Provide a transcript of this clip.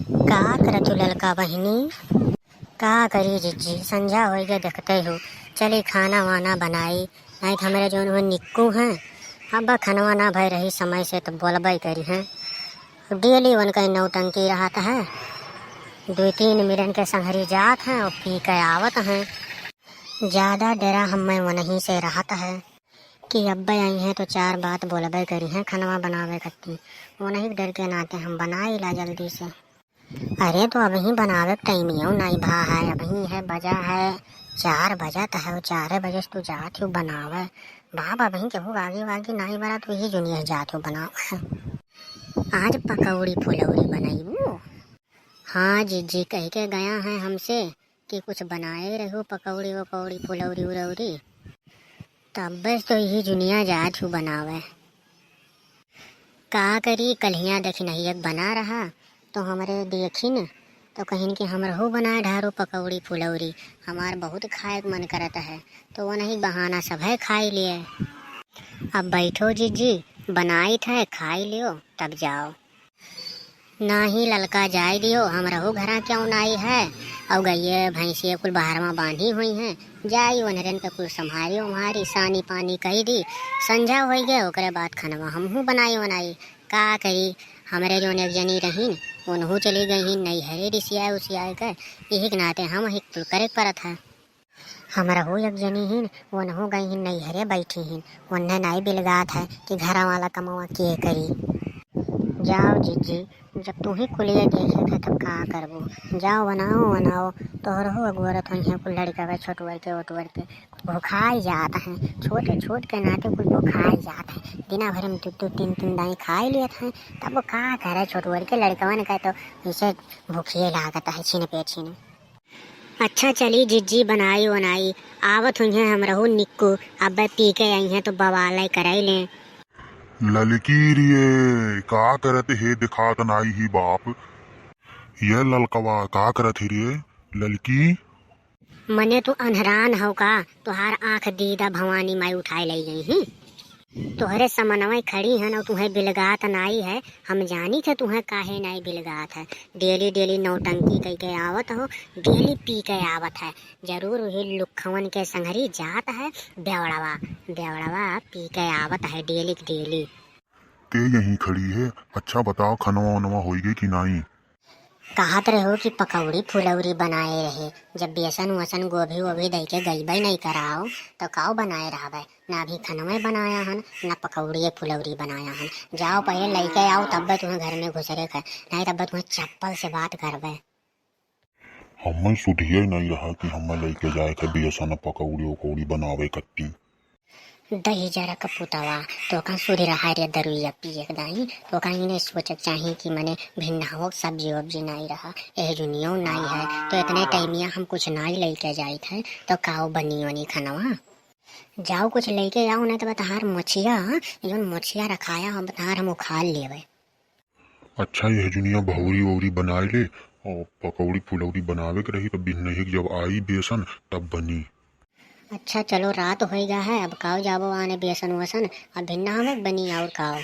का करतु ललका बहिनी? का करी जिज्जी, संझा हो गया देखते हो। चली खाना वाना बनाई, नहीं तो हमारे जो निक्कू हैं अब खनवा ना भय रही समय से तो बोलबा ही करी हैं। डेली उनका नौटंकी रहता है, 2-3 मिलन के संहरी जात हैं और पी के आवत हैं। ज़्यादा डरा हमें वहीं से रहता है कि अब्बा आई हैं तो 4 बात बोलबे करी हैं खनवा बनावे करती। वो नहीं डर के नाते हम बना ही ला जल्दी से। अरे तो अभी बनावे टाइम ही नहीं भा है, अभी है बजा है 4 बजत है और 4 बजे से तू जात हो बनावे। बाप अभी केहू आगे वागे नहीं बना तो यही जुनिया जात हो बनावे। आज पकौड़ी फुलौड़ी बनाई। हाँ जीजी कह के गया है हमसे कि कुछ बनाए रहो पकौड़ी वकौड़ी फुलौड़ी उलौड़ी, तब बस तो यही जुनिया जात हो बनावे। का करी कल्हिया देख नहीं एक बना रहा तो हमारे देखी न तो कहीं कि हम रहो बनाए ढारो पकौड़ी फुलौड़ी, हमार बहुत खाए मन करता है तो वो नहीं बहाना सब है खाई लिए। अब बैठो जीजी बनाई थे खाई लियो तब जाओ। ना ही ललका जाए दियो, हम रहो घरा क्यों नाई है और गैये भैंसिया कुल बाहर में बांधी हुई हैं, जाई वनरन के कुल संभारी उम्हारी सानी पानी कही दी। संझा हो गए ओकरे बाद खनवा हमहू बनाई वनाई। का करी हमारे जो एक जनी रही उन्हों चली गई नहीं हरे रिसियाए उसियाए कर, यही के नाते हम ही कुल करे परत है। हमारा हो एक जनी ही उन्हों गई नहीं हरे बैठी ही, उन्हें नहीं बिलगात है कि घरा वाला कमावा के करी। जाओ जीजी जब तू ही कुलिया देखे थे तब कहाँ करबो, जाओ बनाओ बनाओ तोहर हो अगुरत हुई है कुल लड़का छोटवर के ओटवर के भुखाई जाता है, छोटे छोट के नाते कुल भुखाई जाता है। दिना भर में 2-3 दाई खाई लिए थे तब वो कहाँ करे छोटवर के लड़कवन का तो इसे भूखिए लागता है छीन पे छीन। अच्छा चली जिज्जी बनाई बनाई आवत हुई है हम रहू निक्कू, अब पी के आई हैं तो बवाल कराई लें। ललकी रिये का करत हे दिखात नाई ही बाप, यह ललकवा का करत ही रिये ललकी। मने तो अनहरान हो का, तुहार आँख दीदा भवानी माई उठाए ले गई ही, तोहरे समनवा खड़ी है ना तुम्हें बिलगात नाई है। हम जानी थे तुम्हें काहे नहीं बिलगात है, डेली डेली नौटंकी कह के आवत हो, डेली पी के आवत है। जरूर वही लुखवन के संगरी जात है बेवड़वा बेवड़वा पी के आवत है डेली डेली। ते यहीं खड़ी है, अच्छा बताओ खनवा वनवा हो गई कि नहीं। कहत रहो कि पकौड़ी फुलौड़ी बनाए रहे, जब बेसन वसन गोभी वोभी दे के गईबे नहीं कराओ तो काओ बनाए रहबे। ना अभी खनवे बनाया हन ना पकौड़ी फुलौड़ी बनाया हन। जाओ पहले लेके आओ तब तुम्हें घर में घुसरे कर, नहीं तब तुम्हें चप्पल से बात करबे। हमें सुधिये नहीं रहा कि हमें लेके जाए के बेसन पकौड़ी वकौड़ी बनावे कत्ती। दही जरा कपूतवा तो का सूर्य रहा रे दरुइया पिए दाई तो का इन्हें सोचक चाहिए कि मने भिन्नावो सब्जी वब्जी नहीं रहा ए जुनियो नहीं है तो इतने टाइमिया हम कुछ नहीं लेके जाए थे तो काओ बनियो नहीं खनवा। जाओ कुछ लेके आओ नहीं तो बताहार मछिया जो मछिया रखाया हम बताहार हम उखाड़ लेवे। अच्छा यह जुनिया भौरी वौरी बनाए ले और पकौड़ी फुलौड़ी बनावे के रही, तब बिन्नही जब आई बेसन तब बनी। अच्छा चलो रात हो गया है अब काओ जाबो आने बेसन वसन अब भिन्ना हमें बनी और काओ।